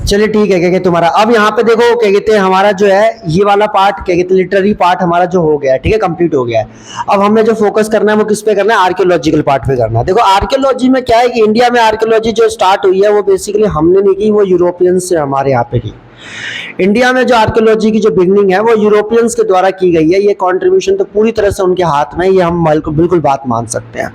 चलिए ठीक है, क्या कहते तुम्हारा, अब यहाँ पे देखो क्या कहते हैं हमारा जो है ये वाला पार्ट क्या कहते हैं लिटरेरी पार्ट हमारा जो हो गया है, ठीक है, कंप्लीट हो गया है। अब हमें जो फोकस करना है वो किस पे करना है, आर्कियोलॉजिकल पार्ट पे करना है। देखो आर्कियोलॉजी में क्या है कि इंडिया में आर्कियोलॉजी जो स्टार्ट हुई है वो बेसिकली हमने नहीं की, वो यूरोपियंस से हमारे यहाँ पे की। इंडिया में जो आर्कियोलॉजी की जो बिगनिंग है वो यूरोपियंस के द्वारा की गई है। ये कंट्रीब्यूशन तो पूरी तरह से उनके हाथ में है, ये हम बिल्कुल बात मान सकते हैं।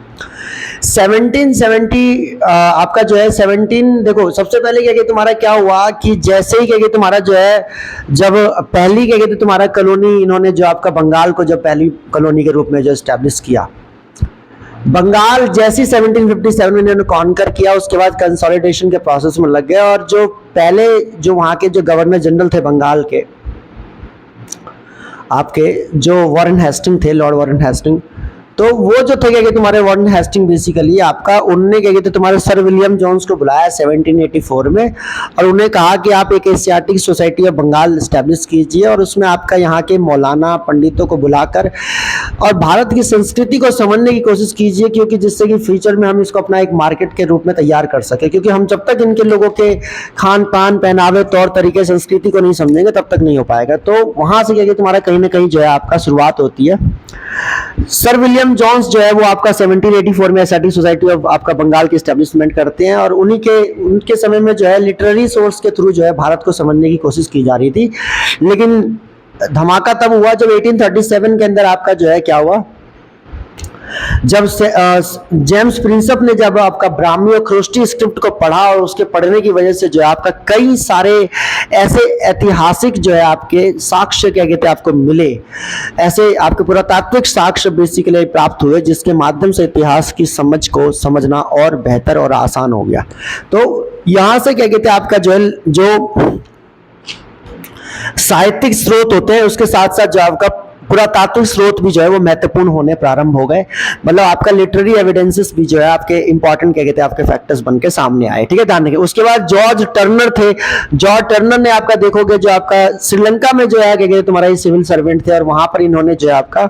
1770 आपका जो है 17 देखो सबसे पहले क्या कहते तुम्हारा क्या हुआ कि जैसे ही क्या कहते तुम्हारा जो है जब पहली क्या कहते तुम्हारा कॉलोनी इन्होंने जो आपका बंगाल को जब पहली कॉलोनी के रूप में जो एस्टेब्लिश किया, बंगाल जैसी 1757 में इन्होंने कॉन्कर किया, उसके बाद कंसोलिडेशन के प्रोसेस में लग गए। और जो पहले जो वहां के जो गवर्नर जनरल थे बंगाल के, आपके जो वॉरेन हेस्टिंग थे, लॉर्ड वॉरेन हेस्टिंग, तो वो जो थे क्या कहते तुम्हारे वॉरेन हेस्टिंग बेसिकली आपका, उनने क्या कहते तुम्हारे सर विलियम जोन्स को बुलाया 1784 में और उन्हें कहा कि आप एक Asiatic Society of Bengal establish कीजिए और उसमें आपका यहाँ के मौलाना पंडितों को बुलाकर और भारत की संस्कृति को समझने की कोशिश कीजिए, क्योंकि जिससे कि फ्यूचर में हम इसको अपना एक मार्केट के रूप में तैयार कर सके। क्योंकि हम जब तक इनके लोगों के खान पान पहनावे तौर तरीके संस्कृति को नहीं समझेंगे तब तक नहीं हो पाएगा। तो वहां से क्या कहते तुम्हारा कहीं ना कहीं जो है आपका शुरुआत होती है। सर विलियम जोन्स जो है वो आपका 1784 में एशियाटिक सोसाइटी ऑफ आपका बंगाल की एस्टेब्लिशमेंट करते हैं और उनके समय में जो है लिटरेरी सोर्स के थ्रू जो है भारत को समझने की कोशिश की जा रही थी। लेकिन धमाका तब हुआ जब 1837 के अंदर आपका जो है क्या हुआ, जब जेम्स प्रिंसप ने जब आपका ब्राह्मी और ख्रोष्टी स्क्रिप्ट को पढ़ा और उसके पढ़ने की वजह से जो है आपका कई सारे ऐसे ऐतिहासिक जो है आपके साक्ष्य क्या कहते हैं आपको मिले, ऐसे आपके पुरातात्विक साक्ष्य बेसिकली प्राप्त हुए जिसके माध्यम से इतिहास की समझ को समझना और बेहतर और आसान हो गया। तो यहां से क्या कहते हैं आपका जो साहित्यिक स्रोत होते हैं उसके साथ साथ जो आपका पुरातात्विक स्रोत भी जो है वो महत्वपूर्ण होने प्रारंभ हो गए। मतलब आपका लिटरेरी एविडेंसेस भी जो है आपके इंपॉर्टेंट क्या कहते हैं आपके फैक्टर्स बन के सामने आए, ठीक है, ध्यान रखिए। उसके बाद जॉर्ज टर्नर थे। जॉर्ज टर्नर ने आपका देखोगे जो आपका श्रीलंका में जो है क्या कहते तुम्हारा सिविल सर्वेंट थे और वहां पर इन्होंने जो है आपका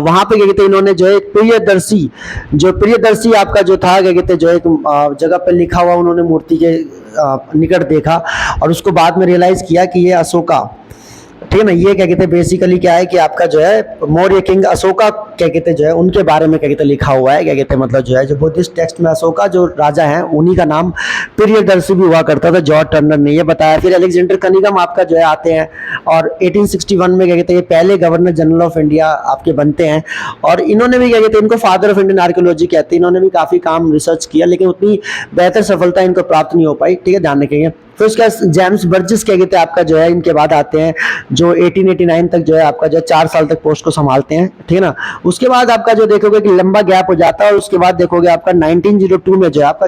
वहां पे क्या कहते इन्होंने जो है प्रियदर्शी आपका जो था क्या कहते जो एक जगह पर लिखा हुआ उन्होंने मूर्ति के निकट देखा और उसको बाद में रियलाइज किया कि ये अशोका, ठीक है ना, ये क्या कहते हैं बेसिकली क्या है कि आपका जो है मौर्य किंग अशोका क्या कहते जो है उनके बारे में क्या कहते लिखा हुआ है, क्या कहते हैं मतलब जो है जो बुद्धिस्ट टेक्स्ट में अशोका जो राजा हैं उन्हीं का नाम प्रियदर्शी भी हुआ करता था। जॉर्ज टर्नर ने ये बताया। फिर अलेक्जेंडर कनिंघम आपका जो है आते हैं और 1861 में क्या कहते हैं पहले गवर्नर जनरल ऑफ इंडिया आपके बनते हैं और इन्होंने भी क्या कहते हैं इनको फादर ऑफ इंडियन आर्कियोलॉजी कहते हैं। इन्होंने भी काफी काम रिसर्च किया लेकिन उतनी बेहतर सफलता इनको प्राप्त नहीं हो पाई, ठीक है, ध्यान रखेंगे। फिर उसके बाद जेम्स बर्जेस क्या कहते हैं आपका जो है इनके बाद आते हैं जो 1889 तक जो है आपका जो 4 साल तक पोस्ट को संभालते हैं, ठीक है ना। उसके बाद आपका जो देखोगे कि लंबा गैप हो जाता है और उसके बाद देखोगे आपका 1902 में जो है आपका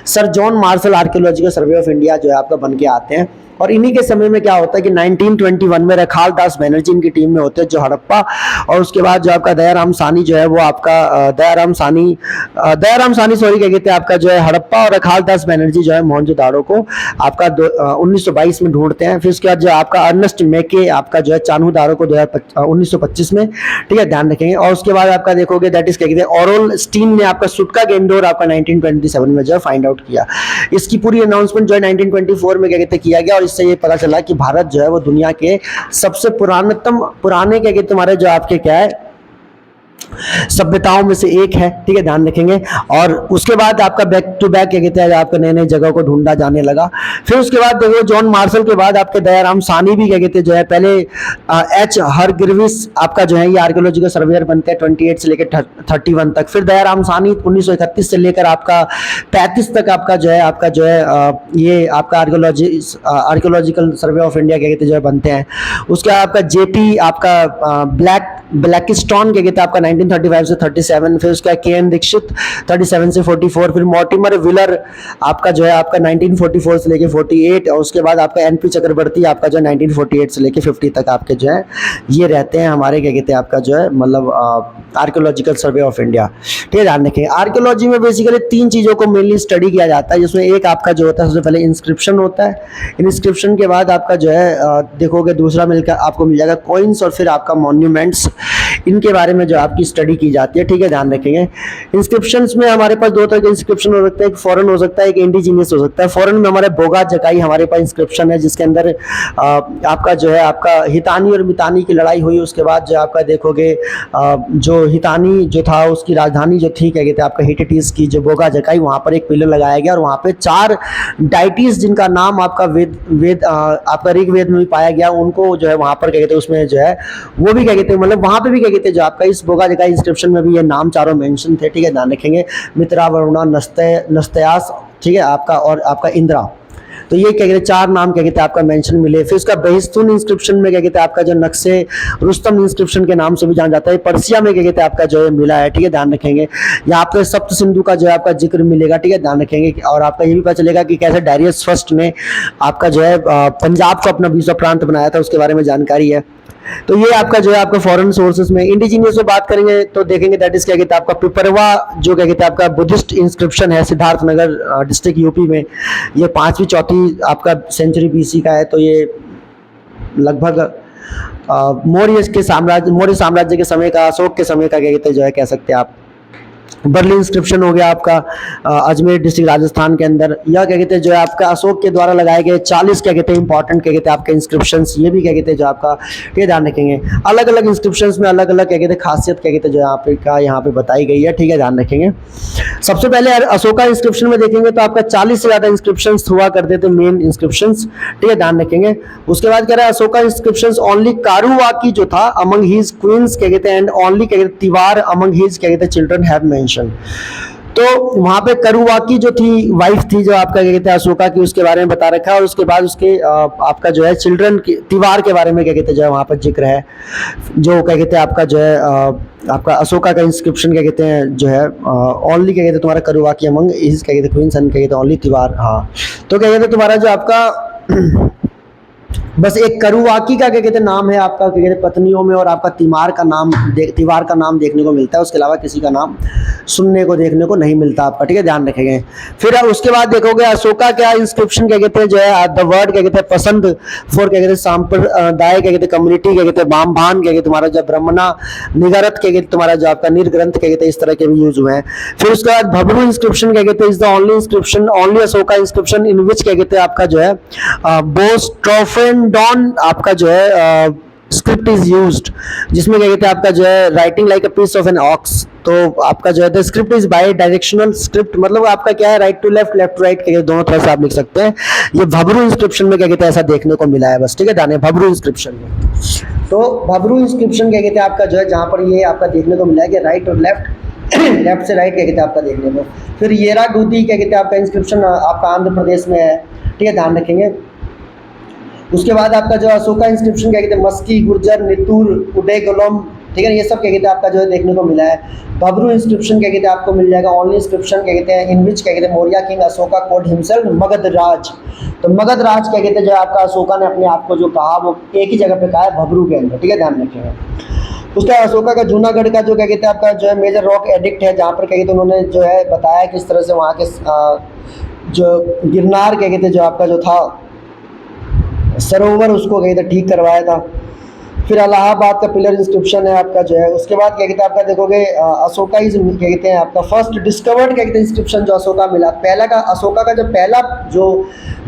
sir John Marshall archaeological survey of India जो है आपका बन के आते हैं। और इन्हीं के समय में क्या होता है कि 1921 में रखाल दास बनर्जी इनकी टीम में होते हैं जो हड़प्पा और उसके बाद जो आपका दयाराम सानी जो है वो आपका दयाराम सानी सॉरी क्या कहते हैं आपका जो है हड़प्पा और रखाल दास बनर्जी जो है मोहनजोदाड़ो को आपका 1922 में ढूंढते हैं। फिर उसके बाद जो आपका अर्नेस्ट मैके आपका जो है चान्हू-दारो को 1925 में, ठीक है, ध्यान रखेंगे। और उसके बाद आपका देखोगे दैट इज क्या कहते हैं ओरोल स्टीन ने आपका सुटका गेंडोर आपका 1927 में जो है फाइंड आउट किया। इसकी पूरी अनाउंसमेंट जो है 1924 में क्या कहते हैं किया गया और इससे ये पता चला कि भारत जो है वो दुनिया के सबसे पुराने क्या कहते तुम्हारे जो आपके क्या है सभ्यताओं में से एक है, ठीक है, ध्यान रखेंगे। और उसके बाद आपका बैक टू बैक क्या कहते हैं आपका नए नए जगह को ढूंढा जाने लगा। फिर उसके बाद देखो जॉन मार्शल के बाद आपके दयाराम सानी भी क्या कहते हैं जो है पहले एच हरगिरविस आपका जो है ये आर्कियोलॉजिकल सर्वेयर बनते हैं 28 से लेकर 31 तक। फिर दयाराम सानी 1931 से लेकर आपका 35 तक आपका जो है ये आपका आर्कियोलॉजिकल सर्वे ऑफ इंडिया क्या कहते हैं जो है बनते हैं। उसके बाद आपका जेपी आपका ब्लैकिस्टोन क्या कहते हैं आपका 1935 से 37। फिर उसका के.एन. दीक्षित 37 से 44। फिर मॉर्टिमर विलर आपका जो है आपका 1944 से लेके 48 और उसके बाद आपका एन.पी. चक्रवर्ती आपका जो है 1948 से लेके 50 तक आपके जो है ये रहते हैं हमारे क्या कहते हैं आपका जो है मतलब आर्कियोलॉजिकल सर्वे ऑफ इंडिया, ठीक है, ध्यान रखें। आर्कियोलॉजी में बेसिकली 3 चीजों को मेनली स्टडी किया जाता है जिसमें एक आपका जो होता है सबसे पहले इंस्क्रिप्शन होता है। इंस्क्रिप्शन के बाद आपका जो है देखोगे दूसरा मिलकर आपको मिल जाएगा कॉइन्स और फिर आपका मॉन्यूमेंट्स। इनके बारे में जो आपकी स्टडी की जाती है, ठीक है, ध्यान रखेंगे। इंस्क्रिप्शंस में हमारे पास दो तरह के इंस्क्रिप्शन हो सकते हैं, एक फॉरेन हो सकता है, एक इंडिजीनियस हो सकता है। फॉरेन में हमारे बोगा जकाई हमारे पास इंस्क्रिप्शन है, जिसके अंदर आपका जो है आपका हितानी और मितानी की लड़ाई हुई, उसके बाद जो आपका देखोगे जो हितानी जो था उसकी राजधानी जो थी क्या कहते हैं आपका हिटिटिस की, जो बोगा जकाई, वहाँ पर एक पिलर लगाया गया और वहाँ पे 4 डाइटिस जिनका नाम आपका वेद आपका ऋग्वेद में भी पाया गया, उनको जो है वहाँ पर क्या कहते हैं उसमें जो है वो भी क्या कहते हैं मतलब वहाँ पे भी क्या कहते हैं जो आपका इस बोगा जकाई इंस्क्रिप्शन में भी ये नाम चारों मेंशन थे, ठीक है, ध्यान रखेंगे। मित्रा, वरुणा, नस्तयास, ठीक है आपका, और आपका इंद्रा, तो ये क्या कहते हैं 4 नाम क्या कहते हैं आपका मेंशन मिले। फिर उसका बेहिस्तून इंस्क्रिप्शन में क्या कहते हैं आपका जो नक्शे रुस्तम इंस्क्रिप्शन के नाम से भी जाना जाता है, पर्सिया में क्या कहते हैं आपका जो है मिला है, ठीक है, ध्यान रखेंगे। यहाँ पे सप्त सिंधु का जो है आपका जिक्र मिलेगा, ठीक है, ध्यान रखेंगे। और आपका ये भी पता चलेगा कि कैसे डायरियस फर्स्ट ने आपका जो है पंजाब को अपना 20वां प्रांत बनाया था, उसके बारे में जानकारी है। तो ये आपका जो है आपका फॉरेन सोर्सेस में। इंडिजीनियस में बात करेंगे तो देखेंगे दैट इज क्या कहते हैं आपका पिपरवा, जो क्या कहते हैं आपका बुद्धिस्ट इंस्क्रिप्शन है, सिद्धार्थनगर डिस्ट्रिक्ट यूपी में। ये 5वीं 4वीं आपका सेंचुरी बीसी का है। तो ये लगभग मौर्य साम्राज्य के समय का, अशोक के समय का क्या कहते हैं जो है कह सकते हैं आप। बर्ली इंस्क्रिप्शन हो गया आपका अजमेर डिस्ट्रिक्ट राजस्थान के अंदर। यह क्या कहते हैं जो है आपका अशोक के द्वारा लगाए गए 40 क्या कहते हैं इंपॉर्टेंट क्या कहते हैं आपके इंस्क्रिप्शंस, ये भी क्या कहते हैं जो आपका, ठीक है, ध्यान रखेंगे। अलग अलग इंस्क्रिप्शंस में अलग अलग क्या कहते हैं खासियत क्या कहते हैं जो यहाँ पे बताई गई है, ठीक है, ध्यान रखेंगे। सबसे पहले अशोका इंस्क्रिप्शन में देखेंगे तो आपका 40 से ज्यादा इंस्क्रिप्शंस हुआ करते थे, मेन इंस्क्रिप्शंस, ठीक है, ध्यान रखेंगे। उसके बाद कह रहा है अशोका इंस्क्रिप्शंस ओनली कारुवाकी जो था अमंग हिज क्वींस क्या कहते हैं एंड ओनली क्या कहते हैं तिवार अमंग हिज क्या कहते हैं चिल्ड्रन हैव मेंशन। तो वहां पे करुवाकी जो थी वाइफ थी जो आपका क्या कहते हैं अशोका की, उसके बारे में बता रखा है। और उसके बाद उसके आपका जो है चिल्ड्रन तिवार के बारे में क्या कहते हैं जो है वहां पर जिक्र है, जो क्या कहते हैं आपका जो है आपका अशोका का इंस्क्रिप्शन क्या कहते हैं जो है ओनली क्या कहते हैं तुम्हारा करुवाकी अमंग इज क्या कहते हैं क्वींस एंड क्या कहते हैं ओनली तिवार। हाँ, तो क्या कहते हैं तुम्हारा जो आपका बस एक करुवाकी का क्या कहते हैं नाम है आपका क्या कहते हैं पत्नियों में, और आपका तिवार का नाम देखने को मिलता है। उसके अलावा किसी का नाम सुनने को देखने को नहीं मिलता आपका, ठीक है, ध्यान रखेंगे। फिर उसके बाद देखोगे अशोका क्या इंस्क्रिप्शन क्या कहते हैं जो है द वर्ड क्या कहते हैं पसंद फॉर क्या कहते हैं सांप्रदाय क्या कहते हैं कम्युनिटी क्या कहते हैं बामभान क्या कहते हैं तुम्हारा जो ब्रह्मणा निगरत क्या कहते हैं तुम्हारा जो आपका निर्ग्रंथ क्या कहते हैं इस तरह के भी यूज हुए हैं। फिर उसके बाद भबरू इंस्क्रिप्शन क्या कहते हैं is the only inscription only Ashoka inscription in which क्या कहते हैं आपका जो है बोस्ट्रोफेंडॉन आपका जो है स्क्रिप्ट इज यूज्ड, जिसमें क्या कहते हैं आपका जो है writing like a piece of an ox. तो आपका जो है the script is bidirectional script, मतलब आपका क्या है right to left, left to right दोनों तरह से आप लिख सकते हैं। ये भबरू इंस्क्रिप्शन में क्या कहते हैं ऐसा देखने को मिला है बस, ठीक है, ध्यान है भबरू इंस्क्रिप्शन में। तो भबरू इंस्क्रिप्शन क्या कहते हैं आपका जो है जहाँ पर ये आपका देखने को मिला है कि राइट और लेफ्ट लेफ्ट से राइट क्या कहते हैं आपका देखने को। फिर येराडूदी क्या कहते हैं आपका इंस्क्रिप्शन आपका आंध्र प्रदेश में है, ठीक है, ध्यान रखेंगे। उसके बाद आपका जो अशोका इंस्क्रिप्शन क्या कहते हैं मस्की, गुर्जर, नितूर, उडेगुलम, ठीक है, ये सब क्या कहते हैं आपका जो है देखने को मिला है। बबरू इंस्क्रिप्शन क्या कहते हैं आपको मिल जाएगा ओनली इंस्क्रिप्शन क्या कहते हैं इन विच क्या कहते हैं Maurya king Ashoka called himself Magadh Raj. तो मगध राज क्या कहते हैं जो आपका अशोका ने अपने आप को जो कहा वो एक ही जगह पे कहा है भबरू के अंदर, ठीक है, ध्यान रखिएगा। उसका अशोका का जूनागढ़ का जो क्या कहते हैं आपका जो है मेजर रॉक एडिक्ट है, जहाँ पर क्या कहते हैं उन्होंने जो है बताया किस तरह से वहाँ के जो गिरनार क्या कहते हैं जो आपका जो था सरोवर उसको क्या कहते हैं ठीक करवाया था। फिर इलाहाबाद का पिलर इंस्क्रिप्शन है आपका जो है। उसके बाद क्या कहते हैं आपका देखोगे अशोका इज क्या कहते हैं आपका फर्स्ट डिस्कवर्ड क्या कहते हैं इंस्क्रिप्शन जो अशोका मिला पहला का अशोका का जो पहला जो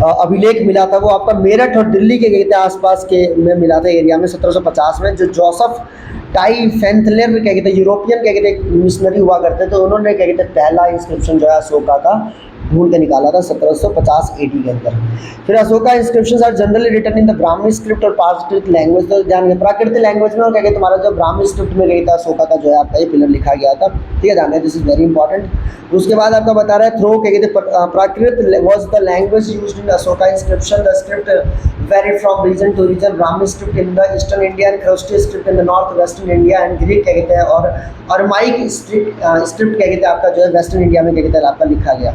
अभिलेख मिला था वो आपका मेरठ और दिल्ली के कहते हैं आसपास के में मिला था एरिया में 1750 में, जो जोसेफ टाई फेंथलेर क्या कहते हैं यूरोपियन क्या कहते हैं मिशनरी हुआ करते तो उन्होंने क्या कहते हैं पहला इंस्क्रिप्शन जो है अशोका का ढूंढ के निकाला था 1750 AD के अंदर। फिर Ashoka inscriptions are generally written in the Brahmi script और प्राकृत लैंग्वेज। तो ध्यान रखें प्राकृत लैंग्वेज में और क्या कहते तुम्हारा जो ब्राह्मी स्क्रिप्ट में गई था अशोका का जो है आपका ये पिलर लिखा गया था, ठीक है, ध्यान रखें, दिस इज वेरी इंपॉर्टेंट। उसके बाद आपका बता रहा है थ्रो क्या कहते Prakrit was the language used in Ashoka inscription. The script vary from region to region, Brahmi script in the eastern India and Kharosthi script in the north western India and Greek क्या कहते हैं और अरमाइक स्क्रिप्ट क्या कहते हैं आपका जो है वेस्टर्न इंडिया में क्या कहते हैं आपका लिखा गया।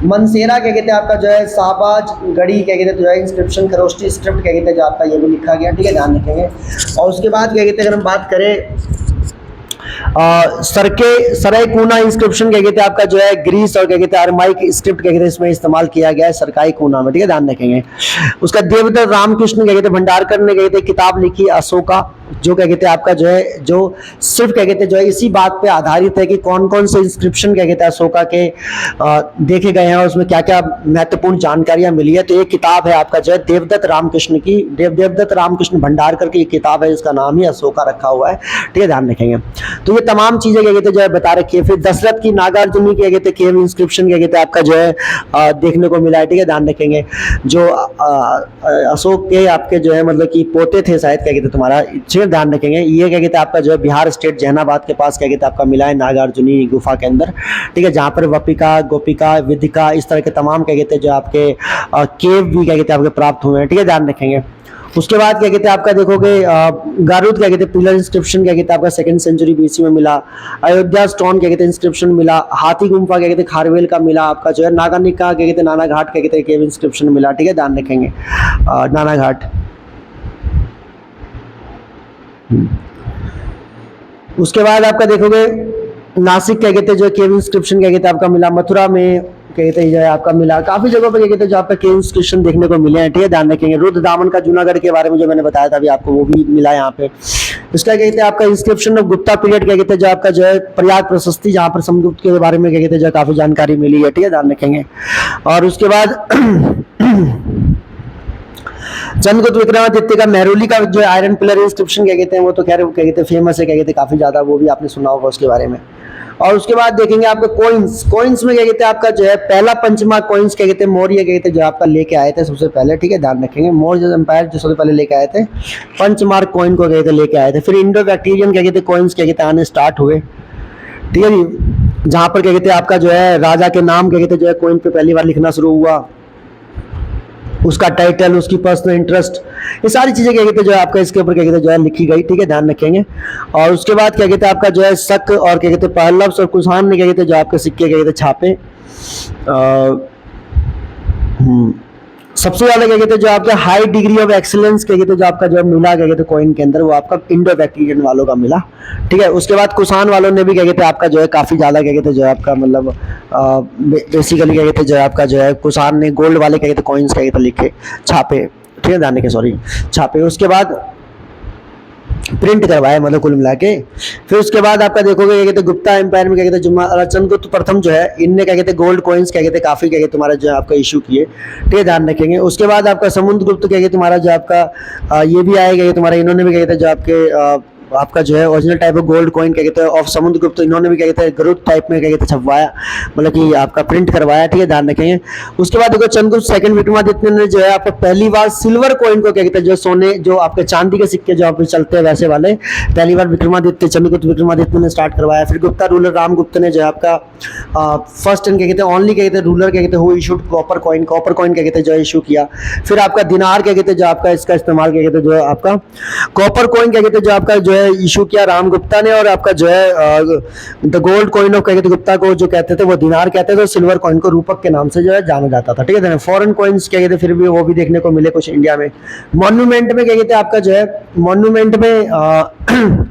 मनसेरा क्या कहते हैं आपका जो है शाहबाज गढ़ी क्या कहते हैं जो है इंस्क्रिप्शन, खरोष्टी स्क्रिप्ट क्या कहते हैं जो आपका ये भी लिखा गया, ठीक है, ध्यान रखेंगे। और उसके बाद क्या कहते हैं अगर हम बात करें सरायकूना इंस्क्रिप्शन क्या कहते हैं आपका जो है ग्रीस और क्या कहते हैं अरमाइक स्क्रिप्ट क्या कहते हैं इसमें इस्तेमाल किया गया है सरकाईकूना में, ठीक है, ध्यान रखेंगे। उसका देवदत्त रामकृष्ण क्या कहते हैं भंडारकर ने क्या कहते हैं किताब लिखी अशोका, जो क्या कहते हैं आपका जो है, जो सिर्फ क्या कहते हैं जो है इसी बात पे आधारित है कि कौन कौन से इंस्क्रिप्शन क्या कहते हैं अशोका के देखे गए हैं, उसमें क्या क्या महत्वपूर्ण जानकारियां मिली है। तो ये किताब है आपका जो है देवदत्त रामकृष्ण की, देवदत्त रामकृष्ण भंडार करके ये किताब है, इसका नाम ही अशोका रखा हुआ है, ठीक है, ध्यान रखेंगे। तो ये तमाम चीजें क्या कहते हैं जो है बता रखी है। फिर दशरथ की नागार्जुनी क्या कहते हैं केव इंस्क्रिप्शन क्या कहते हैं आपका जो है देखने को मिला है, ठीक है, ध्यान रखेंगे। जो अशोक के आपके जो है मतलब कि पोते थे शायद क्या कहते हैं तुम्हारा, ध्यान रखेंगे। ये क्या कहते हैं आपका जो है बिहार स्टेट जहानाबाद के पास क्या कहते हैं आपका मिला है नागार्जुनी गुफा के अंदर, ठीक है, जहाँ पर वपिका, गोपिका, विदिका इस तरह के तमाम क्या कहते हैं जो आपके केव भी क्या कहते हैं आपके प्राप्त हुए हैं, ठीक है, ध्यान रखेंगे। उसके बाद क्या कहते हैं आपका देखोगे गारुद क्या कहते हैं पिलर इंस्क्रिप्शन क्या कहते हैं आपका 2nd सेंचुरी बीसी में मिला। अयोध्या स्टोन क्या कहते हैं इंस्क्रिप्शन मिला। हाथी गुम्फा क्या कहते हैं खारवेल का मिला आपका जो है। नागानिका क्या कहते हैं नाना घाट क्या कहते हैं केव इंस्क्रिप्शन मिला, ठीक है, ध्यान रखेंगे नाना घाट। उसके बाद आपका देखोगे नासिक क्या कहते हैं जो केव इंस्क्रिप्शन क्या कहते हैं आपका मिला। मथुरा में क्या कहते हैं जो है आपका मिला। काफी जगहों पे क्या कहते हैं जो आपका केव इंस्क्रिप्शन देखने को मिले हैं, ठीक है, ध्यान रखेंगे। रुद्र दामन का जूनागढ़ के बारे में जो मैंने बताया था अभी आपको, वो भी मिला है यहाँ पे। इसका क्या कहते हैं आपका इंस्क्रिप्शन ऑफ गुप्ता पीरियड क्या कहते हैं जो आपका जो है प्रयाग प्रशस्ति, जहाँ पर समुद्रगुप्त के बारे में क्या कहते हैं जो काफी जानकारी मिली है, ठीक है, ध्यान रखेंगे। और उसके बाद चंद्रगुप्त विक्रमादित्य का मेहरौली का जो आयरन पिलर इंस्क्रिप्शन क्या कहते हैं वो तो खैर क्या कहते हैं फेमस है, क्या कहते हैं काफी ज्यादा, वो भी आपने सुना होगा उसके बारे में। और उसके बाद देखेंगे आपके कोइंस में क्या कहते हैं आपका जो है पहला पंचमार्क कोइंस क्या कहते हैं मौर्य क्या कहते हैं जो आपका लेके आए थे सबसे पहले, ठीक है, ध्यान रखेंगे। मौर्य एम्पायर जो सबसे पहले लेके आए थे पंचमार्क कोइन को कहते लेके आए थे। फिर इंडो बैक्टीरियन क्या कहते हैं कोइंस क्या कहते हैं आने स्टार्ट हुए, ठीक है जी, जहाँ पर क्या कहते हैं आपका जो है राजा के नाम क्या कहते हैं जो है कोइन पे पहली बार लिखना शुरू हुआ, उसका टाइटल, उसकी पर्सनल इंटरेस्ट, ये सारी चीजें क्या कहते हैं जो है आपका इसके ऊपर क्या कहते हैं जो है लिखी गई, ठीक है, ध्यान रखेंगे। और उसके बाद क्या कहते हैं आपका जो है शक और क्या कहते हैं पहलव्स और कुषाण ने क्या कहते हैं जो आपके सिक्के क्या कहते हैं छापे। सबसे ज्यादा क्या कहते हैं जो आपका हाई डिग्री ऑफ एक्सीलेंस क्या कहते हैं जो आपका जो मिला क्या कहते हैं कॉइन के अंदर वो आपका इंडो बैक्टीरियन वालों का मिला, ठीक है। उसके बाद कुषाण वालों ने भी क्या कहते हैं आपका जो है काफी ज्यादा क्या कहते हैं जो है आपका मतलब बेसिकली क्या कहते हैं जो है आपका जो है कुषाण ने गोल्ड वाले क्या कहते हैं कॉइन्स क्या कहते हैं लिखे छापे, ठीक है, ध्यान रखें, सॉरी छापे। उसके बाद प्रिंट करवाए मतलब कुल मिला के। फिर उसके बाद आपका देखोगे क्या कहते हैं गुप्ता एम्पायर में क्या कहते हैं चंद्रगुप्त प्रथम जो है इनने क्या कहते हैं गोल्ड कॉइन्स क्या कहते हैं काफी क्या कहते हैं तुम्हारा जो है आपका इशू किए, ठीक है, ध्यान रखेंगे। उसके बाद आपका समुद्रगुप्त क्या कहते हैं तुम्हारा जो आपका ये भी आएगा तुम्हारा, इन्होंने भी क्या कहते हैं जो आपके आपका जो है original type of gold coin क्या कहते हैं ऑफ समुद्रगुप्त, इन्होंने भी क्या कहते हैं गरुड़ टाइप में क्या कहते हैं छपवाया, मतलब कि आपका प्रिंट करवाया, ठीक है, ध्यान रखेंगे। उसके बाद देखो चंद्रगुप्त 2nd विक्रमादित्य ने जो है आपको पहली बार सिल्वर कॉइन को क्या कहते हैं जो सोने जो आपके चांदी के सिक्के जो आप चलते हैं वैसे वाले पहली बार विक्रमादित्य चंद्रगुप्त विक्रमादित्य ने स्टार्ट करवाया। फिर गुप्ता रूलर रामगुप्त ने जो है आपका फर्स्ट एंड क्या कहते हैं ओनली क्या कहते हैं रूलर क्या कहते हैं हु इशूड कॉपर कॉइन क्या कहते हैं जो इशू किया। फिर आपका दिनार क्या कहते हैं जो आपका इसका इस्तेमाल क्या कहते हैं जो है आपका कॉपर कॉइन क्या कहते हैं जो आपका जो है इशू किया रामगुप्ता ने। और आपका जो है द गोल्ड कॉइन ऑफ क्या कहते गुप्ता को जो कहते थे वो दिनार कहते थे, सिल्वर कॉइन को रूपक के नाम से जो है जाना जाता था, ठीक है। फॉरेन कॉइन्स क्या कहते फिर भी वो भी देखने को मिले कुछ इंडिया में। मॉन्यूमेंट में क्या कहते हैं आपका जो है मॉन्यूमेंट में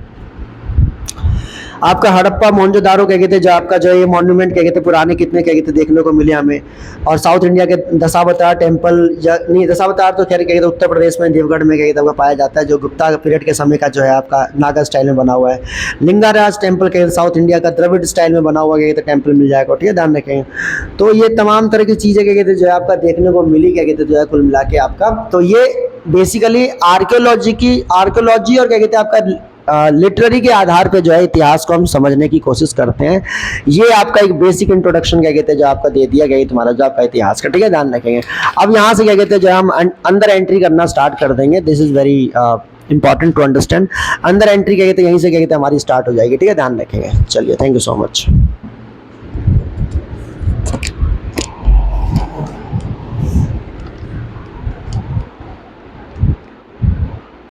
आपका हड़प्पा मोहनजोदारो क्या कहते हैं जो आपका जो है ये मॉन्यूमेंट क्या कहते हैं पुराने कितने क्या कहते देखने को मिले हमें। और साउथ इंडिया के दशावतार टेम्पल नहीं, दशावतार तो खैर क्या कहते उत्तर प्रदेश में देवगढ़ में क्या कहते हैं पाया जाता है, जो गुप्ता पीरियड के समय का जो है आपका नागा स्टाइल में बना हुआ है। लिंगाराज टेम्पल कहते साउथ इंडिया का द्रविड़ स्टाइल में बना हुआ क्या कहते टेम्पल मिल जाएगा, ठीक है, ध्यान रखेंगे। तो ये तमाम तरह की चीज़ें क्या कहते जो है आपका देखने को मिली क्या कहते जो है कुल मिला के आपका। तो ये बेसिकली आर्कियोलॉजी और क्या कहते हैं आपका लिटरेरी के आधार पे जो है इतिहास को हम समझने की कोशिश करते हैं। ये आपका एक बेसिक इंट्रोडक्शन क्या कहते हैं जो आपका दे दिया गया तुम्हारा जो आपका इतिहास का, ठीक है, ध्यान रखेंगे। अब यहाँ से क्या कहते हैं जो हम अंदर एंट्री करना स्टार्ट कर देंगे। This is very important to understand. अंदर एंट्री क्या कहते हैं यहीं से क्या कहते हैं हमारी स्टार्ट हो जाएगी, ठीक है, ध्यान रखेंगे। चलिए, थैंक यू सो मच।